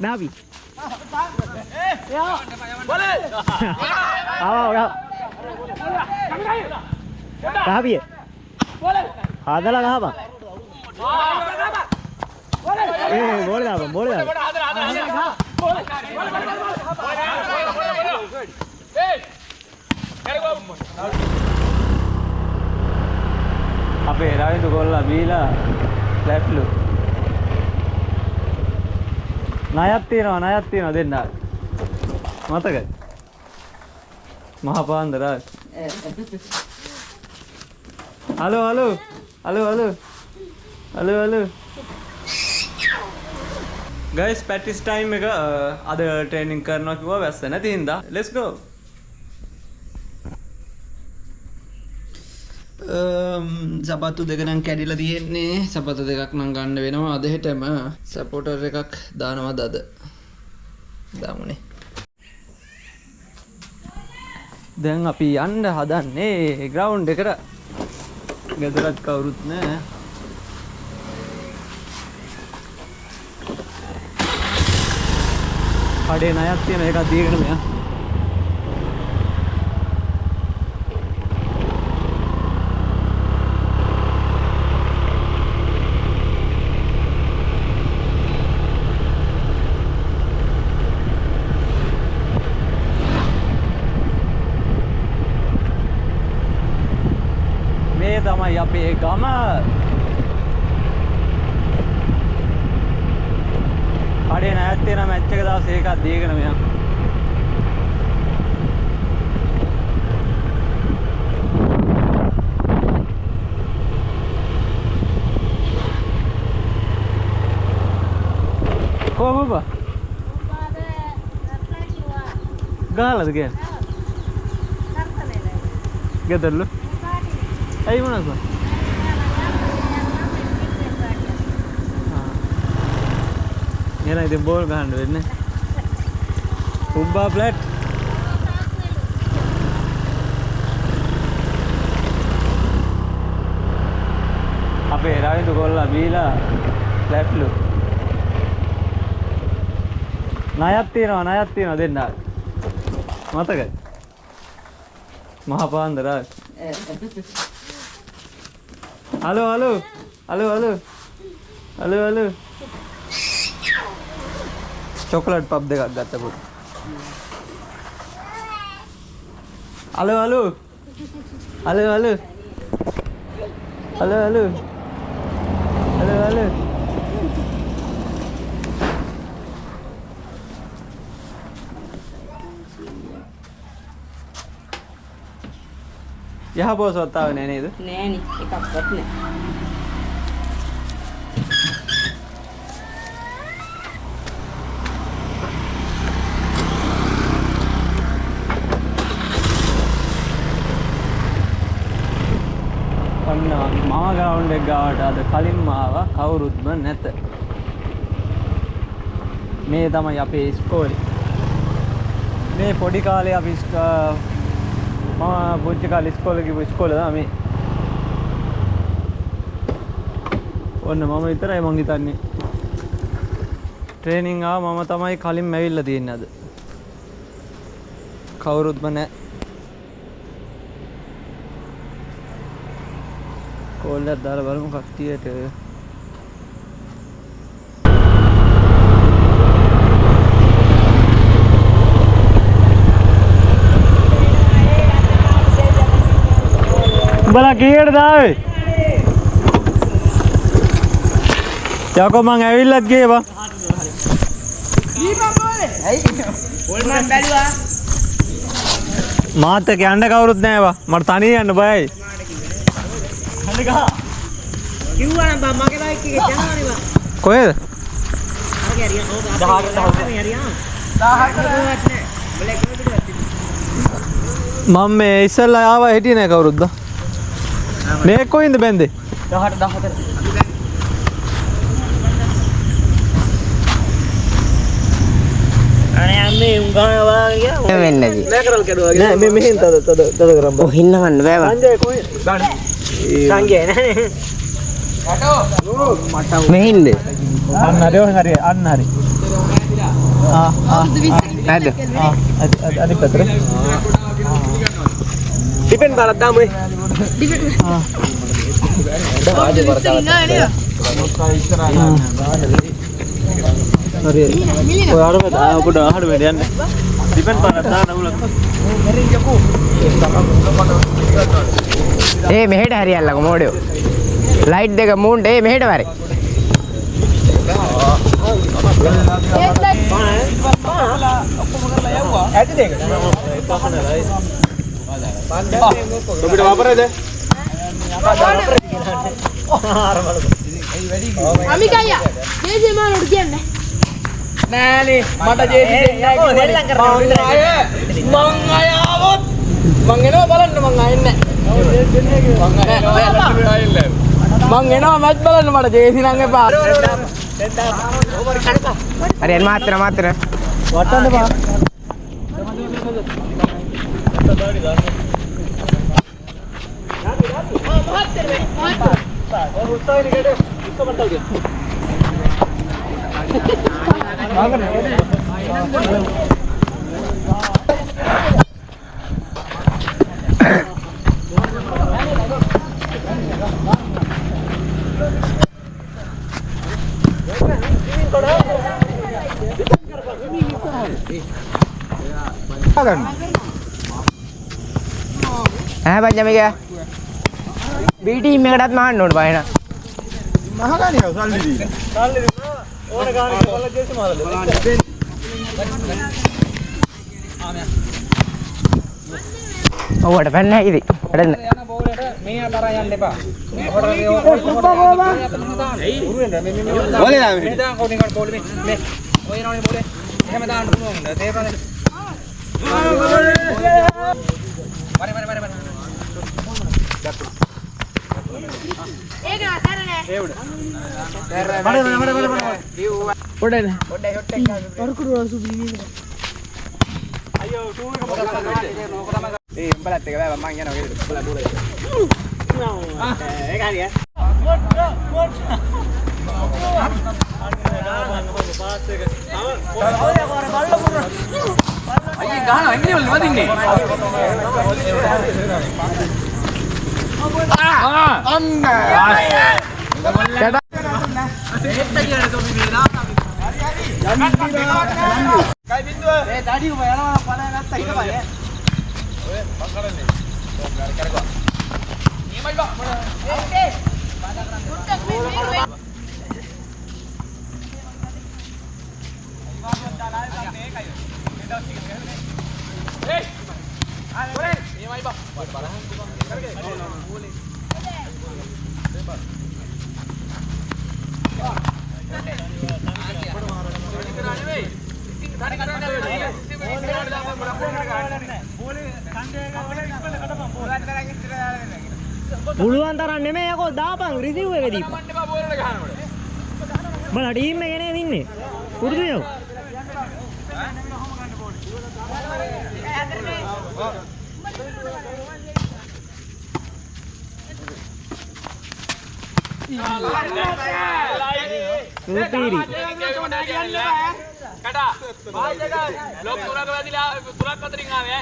Nabi. Boleh. Awak. Nabi. Boleh. Adalah apa? Boleh apa? Boleh apa? Apa? Rawit tu golla bila flat lu. Nayat tino denna. Mata kan? Mahapandara. Halo. Guys, practice time එක අද training කරනවා කිව්වා වැස්ස නැති හින්දා. Let's go. සපත්තු දෙක නම් කැඩිලා තියෙන්නේ. සපත්තු දෙකක් නම් ගන්න වෙනවා අද හෙටම. සපෝටර් එකක් දානවද අද? දාමුනේ. දැන් අපි යන්න හදන්නේ ග්‍රවුන්ඩ් එකට. ගෙදරත් කවුරුත් නැහැ. කඩේ ණයක් තියෙන එකක් දීගෙන මෙයා. මේ තමයි අපේ ගම. කඩේ ණයක් තියෙන මැච් එක දවස් එකක් දීගෙන මෙයා. කොහොමද? ගාලාද කියන්නේ? ගෙදරලු. ඇයි මොනවද? එන ඉතින් බෝල් ගහන්න වෙන්නේ. උබ්බා ෆ්ලැට්. අපේ රවිදු කොල්ලා බීලා ෆ්ලැට්ලු. ණයක් තියෙනවා දෙන්න. මතකයි. මහපාන්දර. හලෝ. චොකලට් පබ් දෙකක් ගත්ත පුතේ. හලෝ. යහ බෝසවත් ආවේ නෑ නේද? නෑනේ එකක්වත් නෑ. මම ග්‍රවුන්ඩ් එක ගාවට අද කලින්ම ආවා කවුරුත්ම නැත. මේ තමයි අපේ ඉස්කෝලේ. මේ පොඩි කාලේ අපි මම පුංචි කාලේ ඉස්කෝලේ ගිහුව ඉස්කෝලේ තමයි. ඔන්න මම විතරයි මං හිතන්නේ. ට්‍රේනින් ආවා මම තමයි කලින්ම ඇවිල්ලා තියෙන්නේ අද. කවුරුත්ම නැහැ. කොල්ලක් දාලා බලමු කට්ටියට. උඹලා කීයටද ආවේ? යකෝ මං ඇවිල්ලත් ගියේ බං. දීපන් බෝලේ. ඇයි? ඕල් මං බැලුවා. මාත් එක්ක යන්න කවුරුත් නැහැ බං. මට තනියෙන් යන්න බයයි. කිව්වා නම් බං මගේ බයික් එකේ යනවනේ බං. කොහෙද? අරගේ හරියන ඕක 18ට හරියන. 18ට නෑ. බලේ කිව්වද මම මේ ඉස්සල්ලා ආවා හිටියේ නෑ කවුරුත් බං. මේ කොයින්ද බැන්දේ? 18. අනේ අම්මේ උංගාන වාගේ වෙන්නේ නැති. නෑ කැඩුවා වගේ. නෑ මේ මෙහෙන් තද කරන් බං. ඔය හින්නවන්න බෑ බං. සංජය කොයි? ගන්න. සංජය නෑනේ. මෙහින්ද අන්න හරි අන්න හරි නැද්ද? අද පැතර ඩිපෙන්ඩ් බලක් දාමු ඒ ඩිපෙන්ඩ් හරි ඔයාලම පොඩ අහන්න වෙන්න යන්න ඩිපෙන්ඩ් බලක් දාන්න උලක් මෙහෙට හරියල්ලකෝ මෝඩයෝ ලයිට් දෙක මූන්ට මෙහෙට වරේ ඔබට වපරද අමිකයියා ජේසි මානෝට කියන්නේ නෑනේ මට ජේසි දෙන්නයි මං අය ආවොත් මං එනවා බලන්න මං ආයෙන්නේ මං එනවා මැච් බලන්න මට ජේසි නම් එපා හරි මාත්‍ර වටන්න බා පංචමික බී ටීම් එකටත් මහන්න ඕන බයන මහගානිය සල්ලි දී ඕන ගානක් බලලා ජේසි මාලද ඔවට පැන්න හැකිද වැඩන්න යන බෝලට මේ අතරන් යන්න එපා බෝලේ දාමි මේ දාන් කෝටින් කඩ බෝලේ මේ ඔය නෝනේ බෝලේ එහෙම දාන්න පුළුවන් තේරෙනවද ඒක නතරනේ ඒ උඩ පොඩ්ඩයි ෂොට් එක වරකුරු සුබී අයියෝ ටූ එක මොකක්ද ඒ උඹලත් එක බෑ මම යනවා ගෙදර උඹලා බෝල ඒක හරිය අයියේ ගහනවා එන්නේ වල නවතින්නේ අන්න කයි බින්දුව ඒ ඩඩි උඹ යනවා පණ නැත්තා ඉන්න බෑ ඔය මං කරන්නේ කරකෝ නියමයි බා ඒ පුළුවන් තරම් නෙමෙයි යකෝ දාපන් රිසිව් එක දීපන් බල ටීම් එකේ නේද ඉන්නේ පුරුදු යෝ සුපිරි කඩා බාල් එක ලොක් තුනක් වැදිලා තුනක් අතරින් ආවේ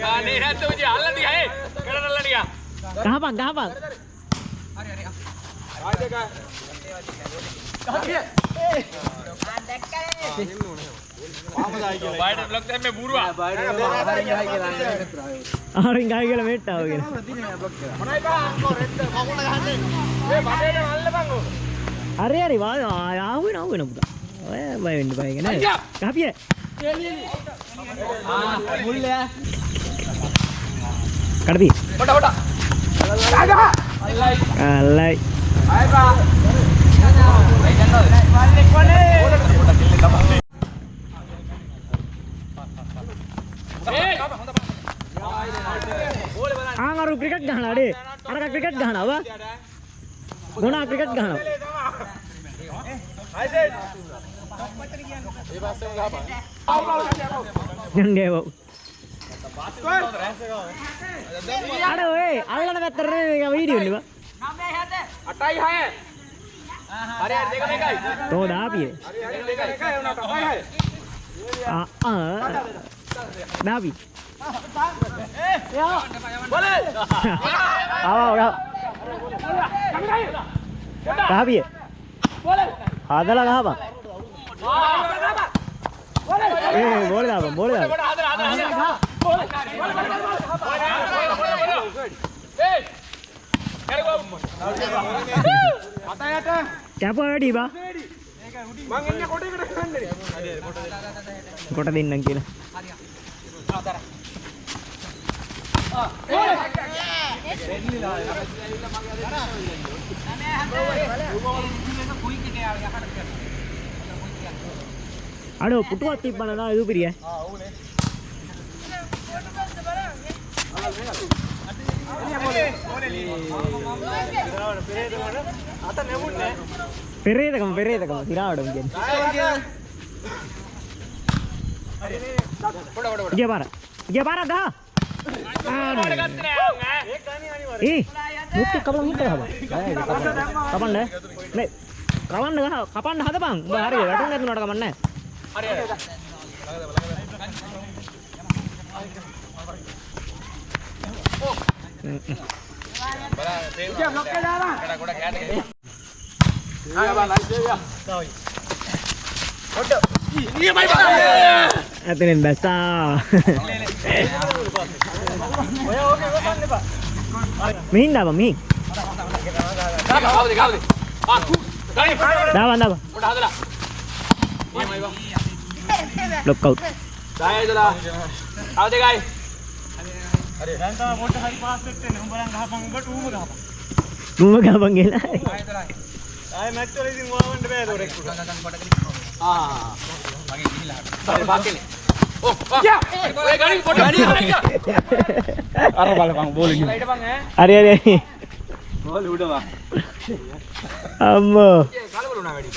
ඈ නේ නැත්නම් ඉතින් අල්ලන් දිහා ඒ කඩනල්ලා නිකන් ගහපන් හරි හරි බාල් එක බයිඩ් බ්ලොක් දැම්මේ බුරුවා ආරින් ගහයි කියලා මෙට්ටාව කියලා මොනයි බා අංකෝ රෙද්ද කකුල ගහන්නේ මේ බඩේට අල්ලපන් ඕක හරි හරි ආව වෙන පුතා ඔය බය වෙන්න බය නෑ ගහපිය මුල්ලය කඩපි හොට හොට අල්ලයි ආයි බා අයි යන්නද බල්ලේ කොනේ හොට කිල්ලේ තමයි අර ක්‍රිකට් ගහනවා ඩේ අර ක්‍රිකට් ගහනවා මොනවා ක්‍රිකට් ගහනවා යන්නේ බෝ අර ඔය අල්ලන පැත්තට මේක වීඩියෝ නේ බා 8යි 6 තෝ දාපිය දාපි දාපිය හදලා ගහපන් බෝල දාපන් බෝල දාපන් කැප වැඩි බා මං එන්නේ කොටේකට ගන්නනේ කොට දෙන්නම් කියලා අඩෝ පුටුවක් තිබ්බන නා යුපිරිය පෙරේදකම තිරාවටම කියන්නේ ගිය පාර ගහ මුක්ති කපලා හිට ගහපන් කපන්න නේ කවන්න ගහ කපන්න හදපන් උඹ හරිය වැටුම් නැතුනට කමන්නේ Atin basa. Mihin dah bang, mihin. Dah bang. Look out. Rumah gapang gila. Ay match වල ඉතින් ඕවන්න බෑ දොරෙක් උඩ. මගේ ගිහිලා. හරි බාකෙලේ. ඔව්. යා. ඔය ගණන් පොඩ වැඩි හරියට. අර බලපන් බෝල් එක. ඊට බං ඈ. හරි. බෝල් උඩවා. අම්මෝ. කාලවල උනා වැඩි.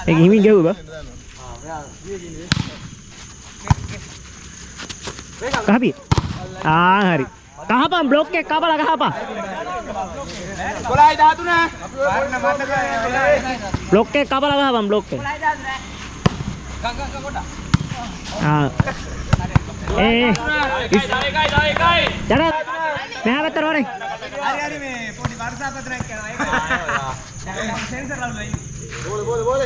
ඒක හිමින් ගිහුවා. කහපි. හරි. කහපන් බ්ලොක් එක කපලා කහපන් 12 13 බ්ලොක් එක කපලා ගහපන් බ්ලොක් එක ජඩ මෙහා පැත්තට වරේ හරි මේ පොඩි වර්ෂාපතරයක් කරනවා ඒක සෙන්සර් වල බෝල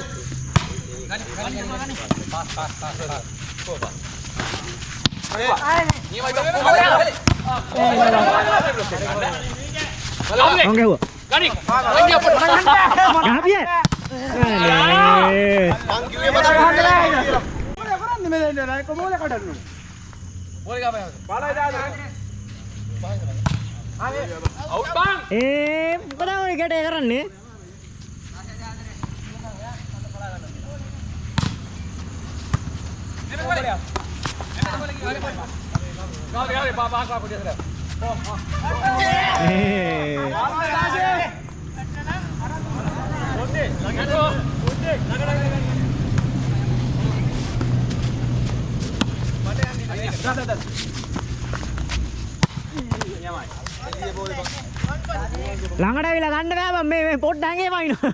ළඟට ඇවිල්ලා ගන්න බෑ බං මේ පොඩ්ඩක් ඇඟේ වයින්නවා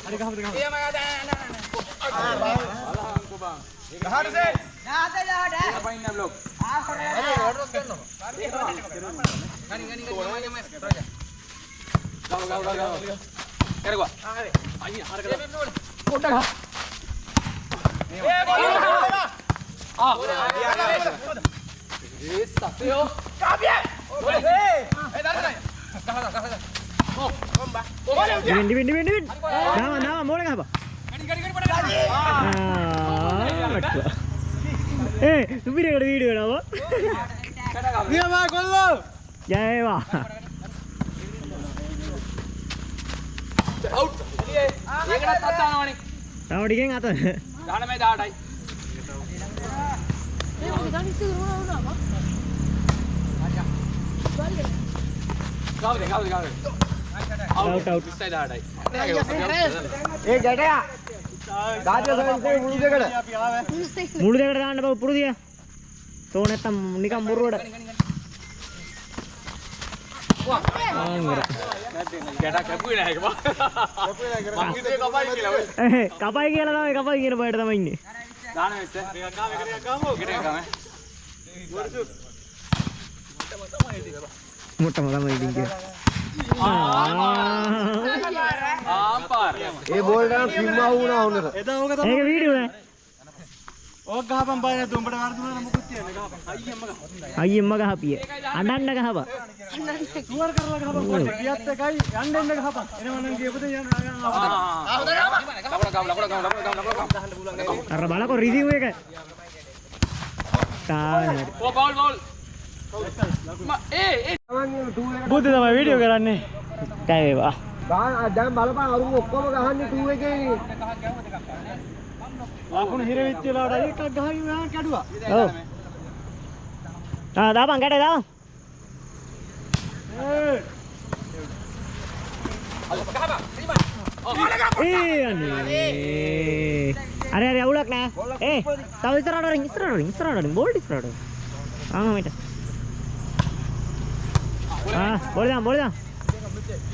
හරි ගහමු ඒ මම out side ආඩයි ඒ ගැටයා දාජෝ සෙන්සේ මුළු දෙකට දාන්න බෑ පුරුදියා තෝ නැත්තම් නිකන් බොරුවට. ගැටක් කැපුවේ නැහැ ඒක මං හිතුවේ කපයි කියලා ඔය. කපයි කියලා තමයි කපයි කියන බයට තමයි ඉන්නේ. දාන වෙච්ච එකක් ගාමු ගෙට ගාම. මොට්ටම තමයි ඉතින් කියලා. ආම්පාර. ඒ බෝල් එක පිම්මා වුණා හොඳට. එදා ඕක තමයි. ඒක වීඩියෝ නේ. ඕක ගහපන් බය නැතු උඹට වරද දුන්නා මොකුත් තියන්නේ ගහපන්. අයියම්ම ගහපිය. අඬන්න ගහපන්. සුවර් කරලා ගහපන් පොඩ්ඩක්. ගියත් එකයි යන්න එන්න ගහපන්. එනවනම් ගියපොත යන්න අර බලකෝ රිසිව් එක. තානේ. ඕ බෝල් බෝල්. බුද්ධ තමයි වීඩියෝ කරන්නේ. කයි වේවා. දැන් බලපන් අරුන් ඔක්කොම ගහන්නේ 2 එකේ නේ. ලකුණු හිර වෙච්ච වෙලාවට එකක් ගහගෙන යනවා කැඩුවා. ඔව්. දාපන් කැටේ දාපන්. අනේ අර අවුලක් නෑ. තව ඉස්සරහට වරින් බෝල්ඩ් ඉස්සරහට. මෙට. බෝල් දාන්න.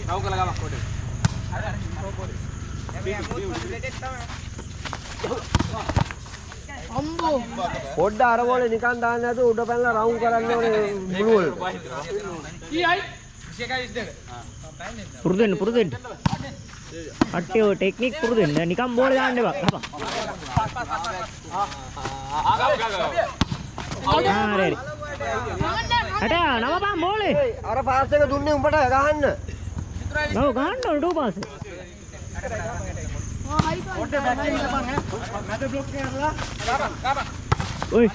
නව කළා ගමක් කොට. අම්බෝ පොඩ්ඩ අර බෝලේ නිකන් දාන්න නැතුව උඩ පැනලා රවුම් කරන්න ඕනේ මුළු වල. කීයයි 21 පුරුදු වෙන්න. කට්ටිය ඔය ටෙක්නික් පුරුදු වෙන්න. නිකන් බෝල් දාන්න එපා. හපා. හරි. නවපන් බෝලේ. අර පාස් එක දුන්නේ උඹට ගහන්න. ඔව් ගහන්න ඕන ඩෝ පාස්. පොඩ්ඩක් බැක් එකේ ඉඳපන් ඈ. මැද බ්ලොක් කරලා ගහපන්. ඔයි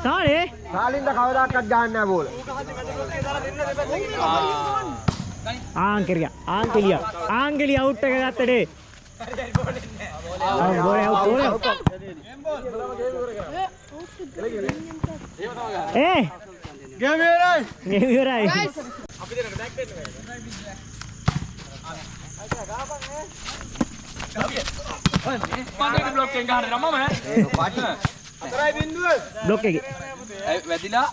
සාලේ. සාලින්ද කවදාකවත් ගහන්න නෑ බෝල. ආංකෙලිය අවුට් එක ගත්තනේ. බෝලේ අවුට්. ගේම් ඉවරයි. අපි දෙන්නට බැක් දෙන්න බෑ. බ්ලොක් එකෙන් ගහන්න රමම නේ. පාටි. 4.0 බ්ලොක් එකේ. වැදිලා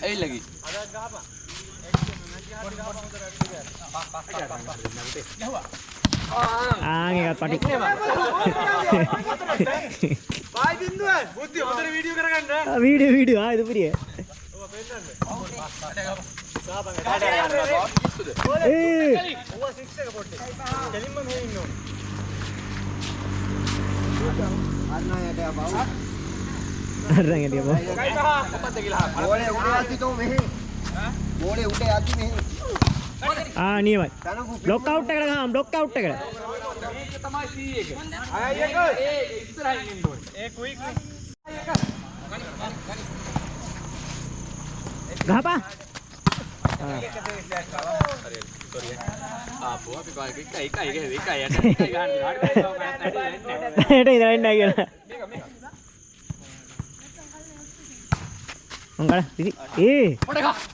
ඇවිල්ලා ගිහින්. ඒකත් පටි. 5.0 බුද්ධි හොඳට වීඩියෝ කරගන්න. වීඩියෝ ආයෙත් පුරිය. අරන් යටිය බෝ. බෝලේ උඩ යද්දි තෝ මෙහෙ. බෝලේ උඩ යද්දි මෙහෙ. නියමයි. බ්ලොක් අවුට් එකට ගහන්න. බ්ලොක් අවුට් එකට. ඒක තමයි C එක. අය එක ඒ ඉස්සරහින් ඉන්න ඕනේ. ඒ ක්වික් ගහපන්. ආපෝ අපි බයික් එක ගහන්න. ඒට ඉඳලා ඉන්නයි කියලා. Enggak lah, Titi.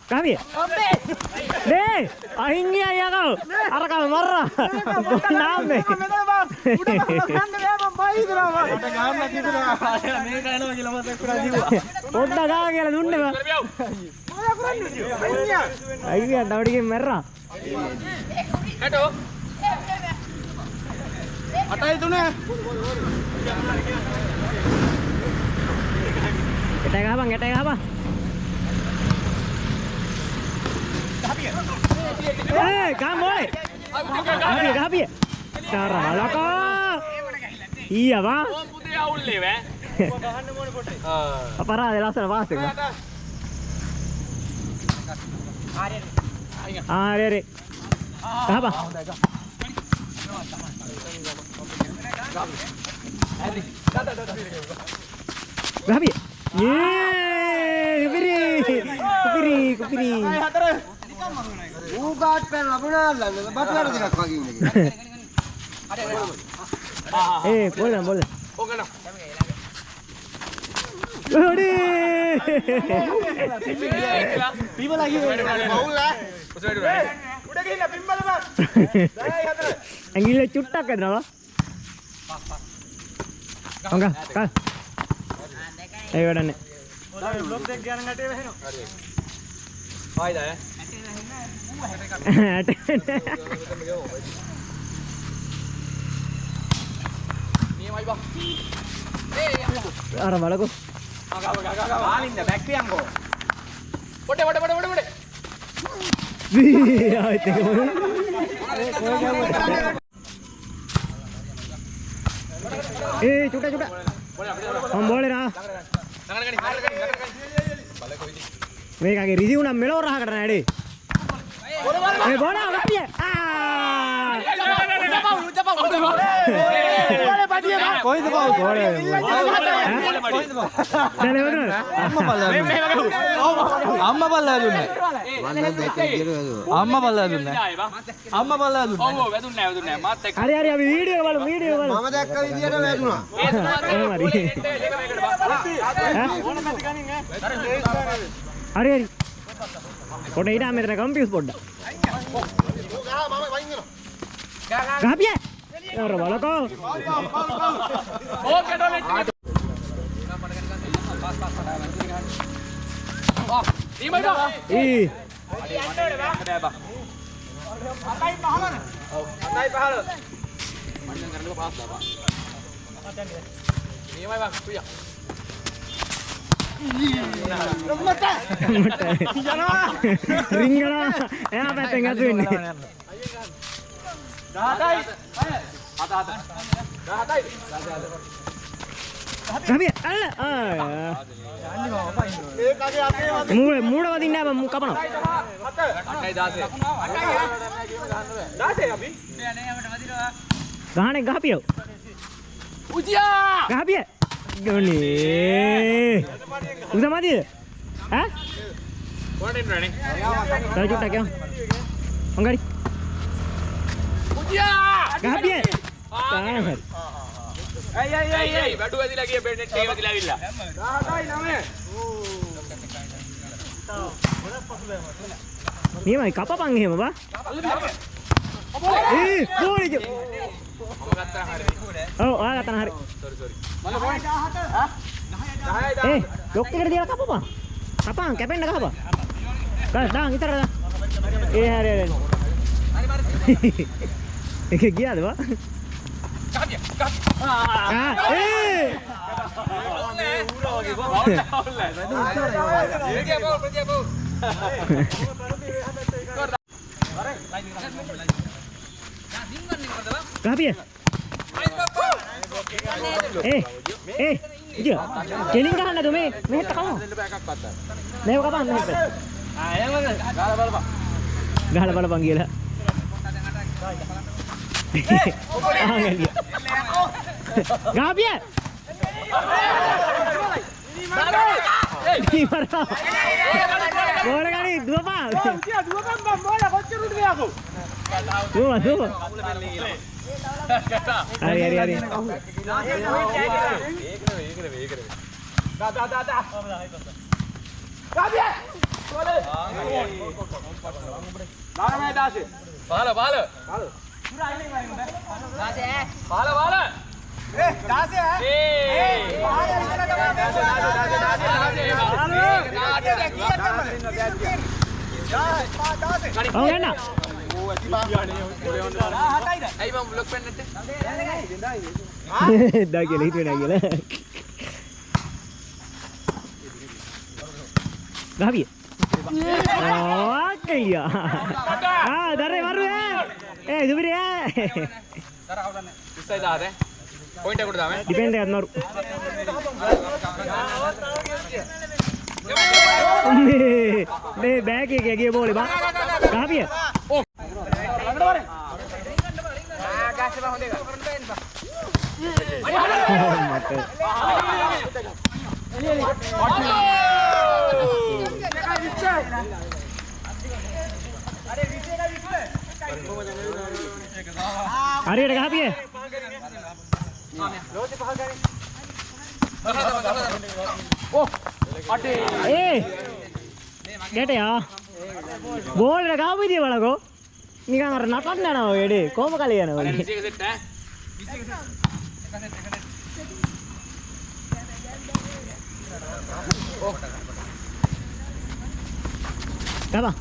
Kami. Deh, akhirnya ya kau. Arah kau marah. Name. Udah kau kira dulu bang. Akhirnya tahu dia merah. Hado. Atai itu nih. Kita apa? Kamu boleh. Gapi. Cara malah kok. Iya bang. Putih awal leh. Apa rada langsung masuk. Are. Apa? Gapi. Kupiri. ඌගාට් පැන ලබුණාල්ලා බටුවට ටිකක් වගේ ඉන්නේ. boleh. Oh kena. Pima lagi. Baul lah. Udah gini pimbal bang. Anggilnya cutak kan apa? Enggak, kan. Ayo dan nek. Blog දෙක ගන්න ගැටේ වෙනවා. හරි. ආයිද ඈ. නියමයි බා. අර බලකෝ. ආලින්ද බැක් පියන්කෝ. පොඩ. ආයිත් එක චුටා. හම්බෝලේ නා. මේකගේ රිසිව් නම් මෙලෝ රහකට නෑඩේ. මේ බෝල ගාපිය. කොයිද බෝ බෝලේ. අම්මා බල්ලා දුන්නේ. අම්මා බල්ලා දුන්නේ. ඔව් වැදුන්නේ නෑ. මාත් එක්ක. හරි අපි වීඩියෝ බලමු. මම දැක්ක විදියට වැදුනා. හරි. පොඩ ඊට මෙතන කම්පියුස් පොඩ්ඩක්. ගාපිය. අර බලකෝ. ඕකේ ඩොලෙට්. නියමයි බා. අතයි පහලන. ඔව් අතයි පහල. මං කරන්නකො පාස් දාපන්. නියමයි බා කුයියා. රිංගනවා. එයා පැත්තෙන් ඇතු වෙන්නේ. 17යි. අත. 17යි. ගාපිය අල්ල. ඒකගේ අතේ මූණ වදින්න බෑ මම කපනවා. 8යි 16 අපි ගහන්නේ ගහපියෝ. උජියා ගහපිය. ගොනේ. උසමදිද? ඈ? කොහෙන්ද රණේ? තව චුට්ටක් යන්න. හංගරි. උජියා ගහපිය. තාහරි. අයි බඩු වැදිලා ගිය බෙඩ් නෙට් එක වැදිලා ඇවිල්ලා 18යි 9 නියමයි කපපන් එහෙම බා. බෝලේ. ඔව් ආ ගත්තා හරි. මල බෝලේ 17 ලොක් එකට තියලා කපපන්. කපන් කැපෙන්න ගහපන්. දාන් ඉතර දාන්. හරි. එක ගියාද බා? ගහපිය. කෙලින් ගහන්න නේද මේ මෙහෙට කමු. මේව කපන්න මෙහෙට. ගහලා බලපන් කියලා. ගාපිය. බෝල ගනි දුවපන්. දුවපන් බම් බෝල කොච්චර උඩ ගියාකෝ. දුව. හරි. ඒක නෙවෙයි. දා. ගාපිය. බෝලේ. ලාරමයි 16. බාල. පුරා ඉන්නේ වයින් බෑ. 16 බාල. 16 Point aku udah depend ya Nor. Nih bag kayak gini boleh bang? Kah ya? Oh. Hari ada kah ya? Oh, ada. Get ya. Ball ada kah dia balago? Ini kan karena natan dah na, ini. Kau kali ya na? Apa?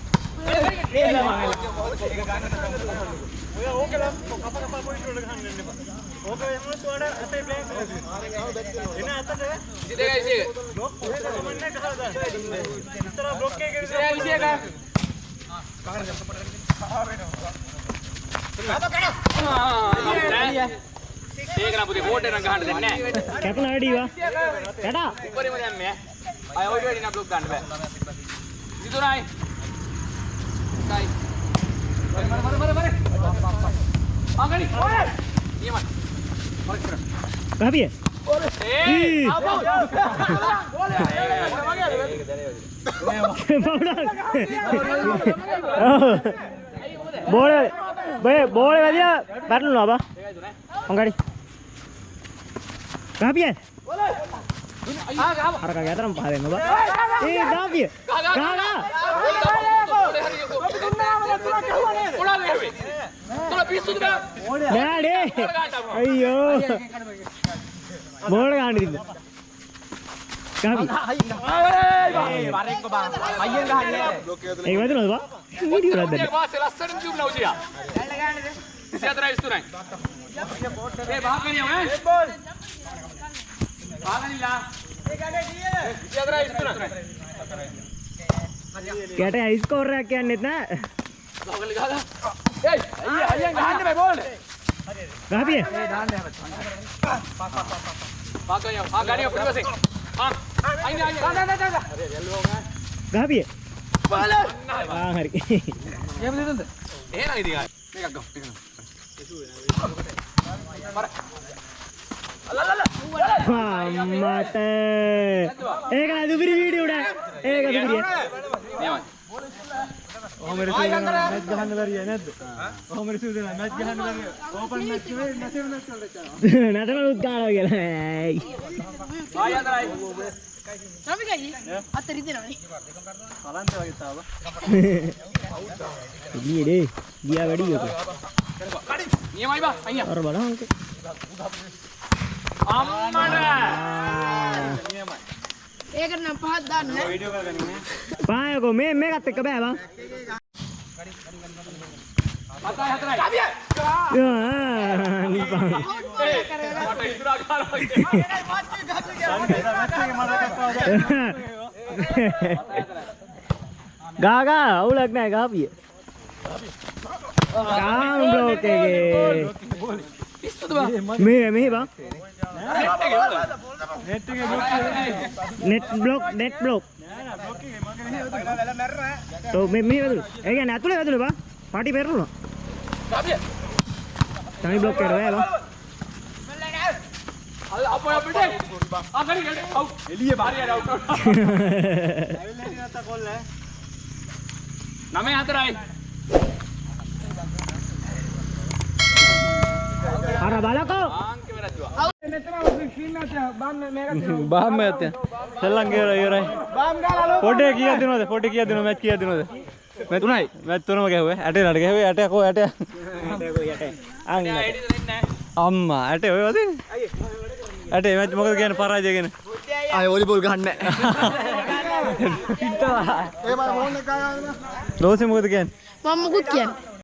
ඒක නම් පුතේ board එක නම් ගහන්න දෙන්නේ නැහැ. කැපන වැඩි වා. කැඩා. උඩරින්ම දැන් මේ. අය ඔය වැඩි නම් බ්ලොක් ගන්න බෑ. ඉතුරුයි. කයි. මර. ආගනි. ඔය. නියමයි. මර කර. Kapiye? ඒ. බෝල වැදිලා පැටලුණා බා. හොංගඩි. Kapiye? අර කගේ අතරම පහදෙන්න බා. ඒ Kapiye. ගාලා. නෑඩේ. අයියෝ. බෝල ගන්න ඉන්න. Kapi. වරෙක්ක බා. අයියෙන් ගහන්නේ. ඒක වැදුනද බා? වීඩියෝ එකක් දැම්මා. වාසේ ලස්සනට තියුණා උදියා. දැල්ල ගන්නද? 24 ඒ බහකනියම ඈ. බෝල්. බහකනිලා. ඒ ගඩේ කීයද? 24 කැට අයිස් ස්කෝර් එකක් කියන්නෙත් නෑ. බහකලි ගහලා. ඒයි අයියෙන් ගහන්න බෑ බෝල්. Kapiye? ඒ දාන්න හැබැයි. බහකනියම. ගණිය පිටිපස්සේ. අයින්. Kapiye? බාල. හරි. එහෙම දෙන්නද? එහෙනම් ඉතින් මේකක් ගමු. මර. අම්මට. ඒක නෑ දුපිරි වීඩියෝ උඩ. ඒක දුපිරිය. නියමයි. ඔහොම රිසූ දෙනවා මැච් ගහන්න බැරිය නැද්ද? ඔහොම රිසූ දෙනවා මැච් ගහන්න බැරිය. ඕපන් මැච් එකේ නැතිව මැච් වලට යනවා. නැතනලුත් ගන්නවා කියලා. ඇයි. ආය අතරයි. රමිකයි අත රිදෙනවනේ. බලන්න වගේ තාව. එළියේ ගියා වැඩි යක. නියමයි බා අයියා. අර බලන්න. අම්මඩ. ඒකට නම් පහක් දාන්න නෑ. වීඩියෝ කරගන්නේ නේ. පායකෝ මේකත් එක්ක බෑ බං. මතයි හතරයි. කවිය. නිපන්. මට ඉස්සරහ ගාලා වගේ. ගාගා අවුලක් නෑ ගාපිය. කාම් බ්ලොක් එකේ. පිස්සුද බා? මේ බං. නෙට් එකේ බ්ලොක් net block. බ්ලොක් එකේ මගේ නේ වෙලා මැරෙනවා. તો මේ වැදුන. ඒ කියන්නේ ඇතුලේ වැදුනේ බං. පාටි පෙරළුණා. කවිය. තනි බ්ලොක් කරේ බං. අල්ල අපෝ අපිට. ආගනි ගඩ. අව්. එළිය බාරිය අවුට්. ඇවිල්ලා ඉතින් නැත්ත කොල්ල. 9-4යි. අර බලකෝ. ආංක වෙරද්දුවා. බාම් මැත්තේ. සෙල්ලම් ඉවරයි. පොඩේ කීයක් දෙනවද? පොඩේ කීයක් දෙනවද? මැච් කීයක් දෙනවද? මැච් 3යි. මැච් 3ම ගැහුවේ. ඇටේ නඩ ගැහුවේ. ඇටේ කො ඇටේ. අන්න. අම්මා ඇටේ ඔය වදින්නේ. ඇටේ මැච් මොකද කියන්නේ පරාජය ගැන? ආය වොලිබෝල් ගහන්න නෑ. පිටලා. ඒ මම ෆෝන් එක ගාලා. ලෝසි මොකද කියන්නේ? මම මුකුත් කියන්නේ